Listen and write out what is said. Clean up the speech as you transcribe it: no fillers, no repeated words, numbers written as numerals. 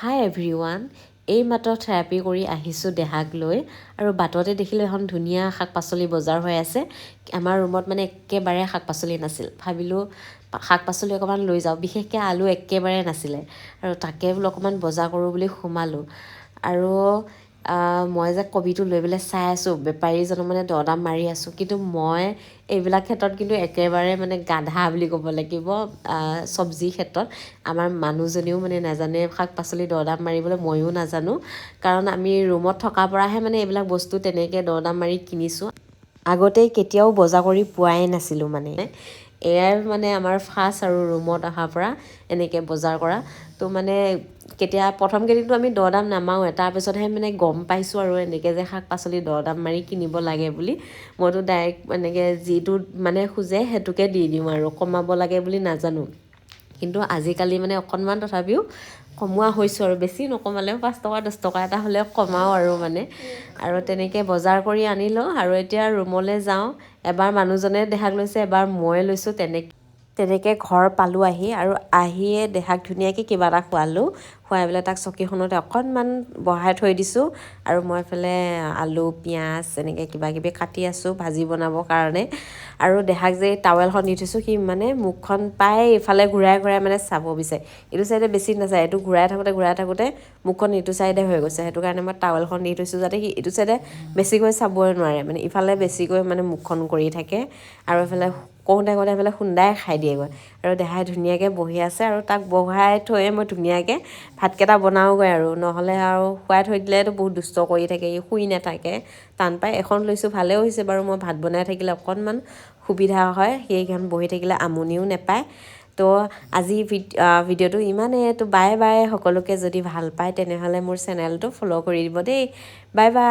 হাই everyone, এইমাত্ৰ therapy কৰি আহিছোঁ দেহাক লৈ আৰু বাটতে দেখিলোঁ এখন ধুনীয়া শাক পাচলি বজাৰ হৈ আছে। আমাৰ ৰুমত মানে একেবাৰে শাক পাচলি নাছিল, ভাবিলোঁ শাক পাচলি অকণমান লৈ যাওঁ, বিশেষকৈ আলু একেবাৰে নাছিলে আৰু তাকে বোলো অকণমান বজাৰ কৰোঁ বুলি সোমালোঁ। আৰু মই যে কবিটো লৈ পেলাই চাই আছোঁ, বেপাৰীজনক মানে দৰদাম মাৰি আছোঁ, কিন্তু মই এইবিলাক ক্ষেত্ৰত কিন্তু একেবাৰে মানে গাধা বুলি ক'ব লাগিব। চব্জিৰ ক্ষেত্ৰত আমাৰ মানুহজনীও মানে নাজানে শাক পাচলি দৰদাম মাৰিবলৈ, ময়ো নাজানো, কাৰণ আমি ৰুমত থকাৰ পৰাহে মানে এইবিলাক বস্তু তেনেকৈ দৰদাম মাৰি কিনিছোঁ। আগতে কেতিয়াও বজাৰ কৰি পোৱাই নাছিলোঁ মানে। এয়াই মানে আমাৰ ফাৰ্ষ্ট আৰু ৰুমত অহাৰ পৰা এনেকৈ বজাৰ কৰা। তো মানে কেতিয়া প্ৰথম কেইদিনটো আমি দৰদাম নামাৰোৱে, তাৰপিছতহে মানে গম পাইছোঁ আৰু এনেকৈ যে শাক পাচলি দৰদাম মাৰি কিনিব লাগে বুলি। মইতো ডাইৰেক্ট এনেকৈ যিটো মানে খোজে সেইটোকে দি দিওঁ আৰু কমাব লাগে বুলি নাজানো। কিন্তু আজিকালি মানে অকণমান তথাপিও কমোৱা হৈছোঁ আৰু বেছি নকমালেও 5 টকা 10 টকা এটা হ'লেও কমাওঁ আৰু মানে। আৰু তেনেকৈ বজাৰ কৰি আনিলোঁ আৰু এতিয়া ৰুমলৈ যাওঁ। এবাৰ মানুহজনে দেহাক লৈছে, এবাৰ মই লৈছোঁ। তেনেকৈ ঘৰ পালোঁ আহি, আৰু আহিয়ে দেহাক ধুনীয়াকৈ কিবা এটা খোৱালোঁ। খুৱাই পেলাই তাক চকীখনতে অকণমান বহাই থৈ দিছোঁ আৰু মই এইফালে আলু পিঁয়াজ এনেকৈ কিবা কিবি কাটি আছোঁ ভাজি বনাবৰ কাৰণে। আৰু দেহাক যে টাৱেলখন দি থৈছোঁ, সি মানে মুখখন প্ৰায় ইফালে ঘূৰাই ঘূৰাই মানে চাব বিচাৰে। এইটো চাইডে বেছি নাচায়, এইটো ঘূৰাই থাকোঁতে মুখখন ইটো চাইডে হৈ গৈছে। সেইটো কাৰণে মই টাৱেলখন দি থৈছোঁ যাতে সি ইটো চাইডে বেছিকৈ চাবই নোৱাৰে, মানে ইফালে বেছিকৈ মানে মুখখন কৰি থাকে। আৰু এইফালে কওঁতে এইফালে খুন্দাই খাই দিয়েগৈ। আৰু দেহাই ধুনীয়াকৈ বহি আছে, আৰু তাক বহাই থৈয়ে মই ধুনীয়াকৈ ভাতকেইটা বনাওঁগৈ। আৰু নহ'লে আৰু শুৱাই থৈ দিলেতো বহুত দুষ্ট কৰি থাকে, ই শুই নাথাকে, টান পায়। এখন লৈছোঁ, ভালেও হৈছে বাৰু, মই ভাত বনাই থাকিলে অকণমান সুবিধা হয়, সেইখন বহি থাকিলে আমনিও নাপায়। তো আজি ভিডিঅ'টো ইমানেই। তো বাই বাই সকলোকে। যদি ভাল পায় তেনেহ'লে মোৰ চেনেলটো ফ'ল' কৰি দিব দেই। Bye bye.